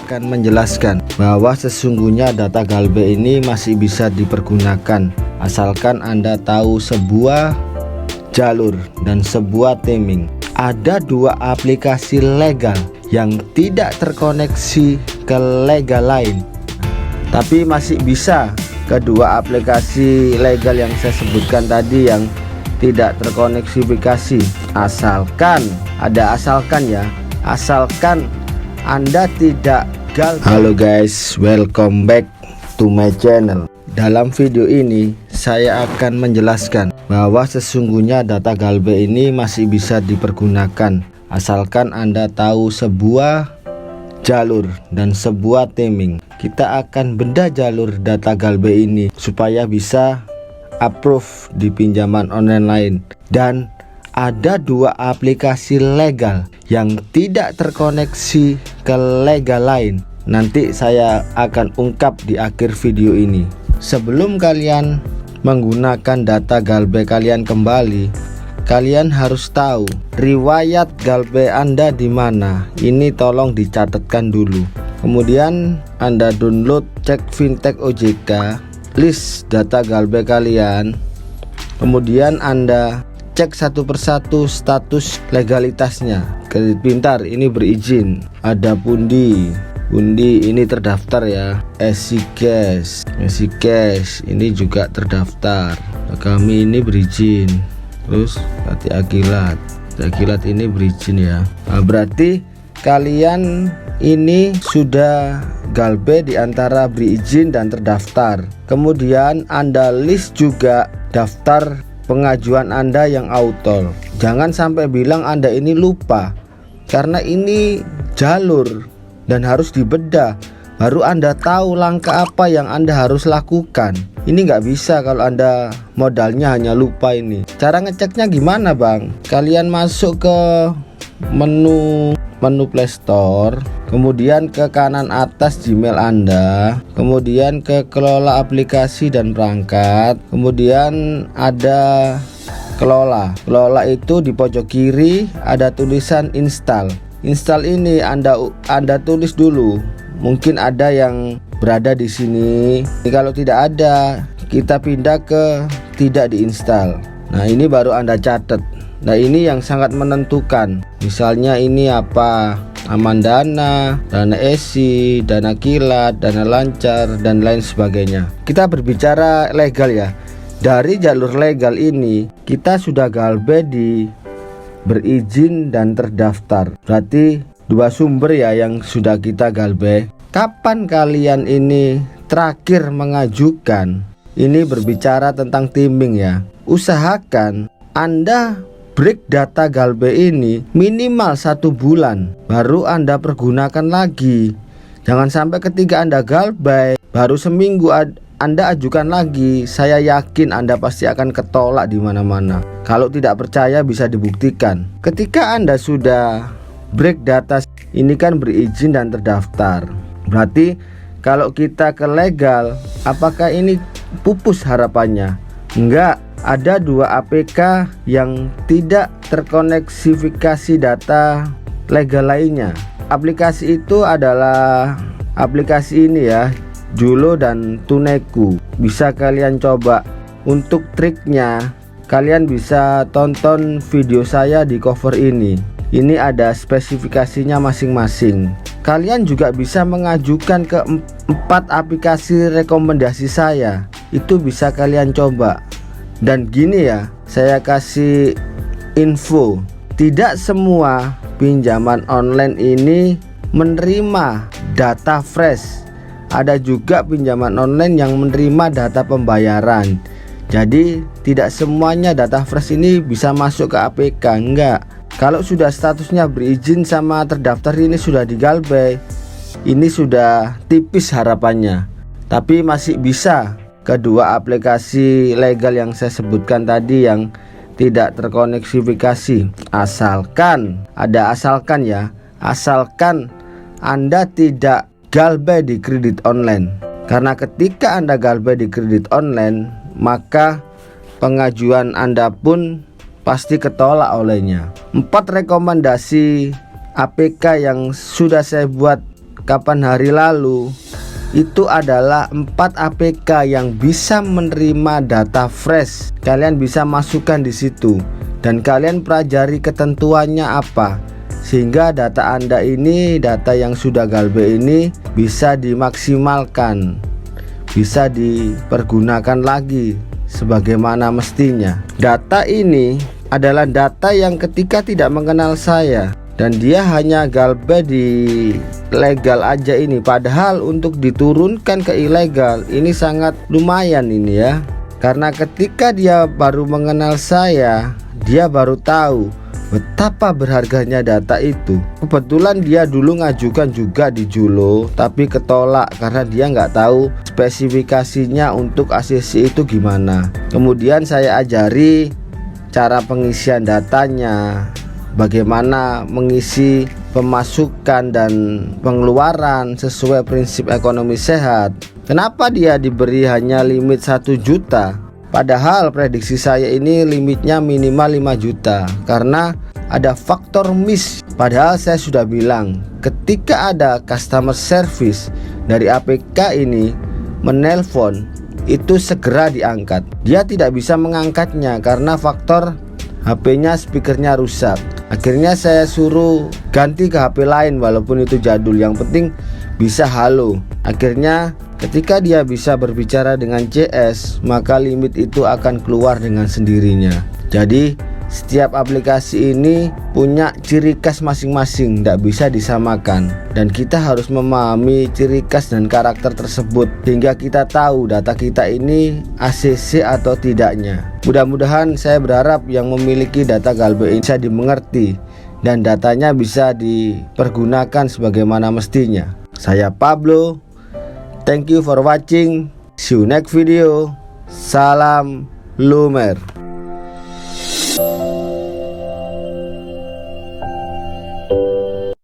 akan menjelaskan bahwa sesungguhnya data Galbe ini masih bisa dipergunakan asalkan Anda tahu sebuah jalur dan sebuah timing. Ada dua aplikasi legal yang tidak terkoneksi ke legal lain, tapi masih bisa kedua aplikasi legal yang saya sebutkan tadi yang tidak terkoneksifikasi. Asalkan ada asalkan ya, asalkan Anda tidak Galbe. Halo guys, welcome back to my channel. Dalam video ini saya akan menjelaskan bahwa sesungguhnya data Galbe ini masih bisa dipergunakan asalkan Anda tahu sebuah jalur dan sebuah timing. Kita akan bedah jalur data Galbe ini supaya bisa approve di pinjaman online lain. Dan ada dua aplikasi legal yang tidak terkoneksi ke legal lain. Nanti saya akan ungkap di akhir video ini. Sebelum kalian menggunakan data Galbe kalian kembali, kalian harus tahu riwayat Galbe Anda di mana. Ini tolong dicatatkan dulu. Kemudian Anda download cek fintech OJK, list data Galbe kalian. Kemudian Anda cek satu persatu status legalitasnya. Kredit Pintar ini berizin, ada Pundi ini terdaftar ya. SC Cash ini juga terdaftar. Kami ini berizin. Terus Hati Akilat ini berizin ya. Nah, berarti kalian ini sudah Galbe di antara berizin dan terdaftar. Kemudian Anda list juga daftar pengajuan Anda yang autol. Jangan sampai bilang Anda ini lupa, karena ini jalur dan harus dibedah. Baru Anda tahu langkah apa yang Anda harus lakukan. Ini nggak bisa kalau Anda modalnya hanya lupa ini. Cara ngeceknya gimana Bang? Kalian masuk ke menu Play Store, kemudian ke kanan atas Gmail Anda, kemudian ke kelola aplikasi dan perangkat, kemudian ada kelola itu di pojok kiri ada tulisan install ini Anda tulis dulu. Mungkin ada yang berada di sini. Kalau tidak ada, kita pindah ke tidak diinstal. Nah, ini baru Anda catat. Nah, ini yang sangat menentukan. Misalnya ini apa? Aman Dana, Dana Esi, Dana Kilat, Dana Lancar, dan lain sebagainya. Kita berbicara legal ya. Dari jalur legal ini kita sudah Galbe di berizin dan terdaftar. Berarti dua sumber ya yang sudah kita Galbe. Kapan kalian ini terakhir mengajukan? Ini berbicara tentang timing ya. Usahakan Anda break data Galbe ini minimal 1 bulan, baru Anda pergunakan lagi. Jangan sampai ketika Anda Galbe baru seminggu Anda ajukan lagi. Saya yakin Anda pasti akan ketolak di mana-mana. Kalau tidak percaya bisa dibuktikan. Ketika Anda sudah break data ini kan berizin dan terdaftar. Berarti kalau kita ke legal, apakah ini pupus harapannya? Enggak. Ada dua APK yang tidak terkoneksifikasi data legal lainnya. Aplikasi itu adalah aplikasi ini ya, Julo dan Tuneku. Bisa kalian coba. Untuk triknya kalian bisa tonton video saya di cover ini. Ini ada spesifikasinya masing-masing. Kalian juga bisa mengajukan ke 4 aplikasi rekomendasi saya. Itu bisa kalian coba. Dan gini ya, saya kasih info, tidak semua pinjaman online ini menerima data fresh. Ada juga pinjaman online yang menerima data pembayaran. Jadi tidak semuanya data fresh ini bisa masuk ke APK, enggak. Kalau sudah statusnya berizin sama terdaftar ini sudah di Galbe, ini sudah tipis harapannya. Tapi masih bisa kedua aplikasi legal yang saya sebutkan tadi yang tidak terkoneksifikasi. Asalkan ada asalkan ya, asalkan Anda tidak Galbe di kredit online. Karena ketika Anda Galbe di kredit online, maka pengajuan Anda pun pasti ketolak olehnya. 4 rekomendasi APK yang sudah saya buat kapan hari lalu itu adalah 4 APK yang bisa menerima data fresh. Kalian bisa masukkan di situ dan kalian pelajari ketentuannya apa, sehingga data Anda ini, data yang sudah galbe ini bisa dimaksimalkan, bisa dipergunakan lagi sebagaimana mestinya. Data ini adalah data yang ketika tidak mengenal saya dan dia hanya galbe di legal aja ini, padahal untuk diturunkan ke ilegal ini sangat lumayan ini ya. Karena ketika dia baru mengenal saya, dia baru tahu betapa berharganya data itu. Kebetulan dia dulu ngajukan juga di Julo, tapi ketolak karena dia nggak tahu spesifikasinya untuk ACC itu gimana. Kemudian saya ajari cara pengisian datanya, bagaimana mengisi pemasukan dan pengeluaran sesuai prinsip ekonomi sehat. Kenapa dia diberi hanya limit 1 juta? Padahal prediksi saya ini limitnya minimal 5 juta karena ada faktor miss. Padahal saya sudah bilang ketika ada customer service dari APK ini menelpon, itu segera diangkat. Dia tidak bisa mengangkatnya karena faktor HP-nya, speakernya rusak. Akhirnya saya suruh ganti ke HP lain walaupun itu jadul, yang penting bisa halo. Akhirnya ketika dia bisa berbicara dengan CS, maka limit itu akan keluar dengan sendirinya. Jadi setiap aplikasi ini punya ciri khas masing-masing, tidak bisa disamakan, dan kita harus memahami ciri khas dan karakter tersebut hingga kita tahu data kita ini ACC atau tidaknya. Mudah-mudahan saya berharap yang memiliki data galbe ini bisa dimengerti dan datanya bisa dipergunakan sebagaimana mestinya. Saya Pablo, thank you for watching, see you next video. Salam Lumer.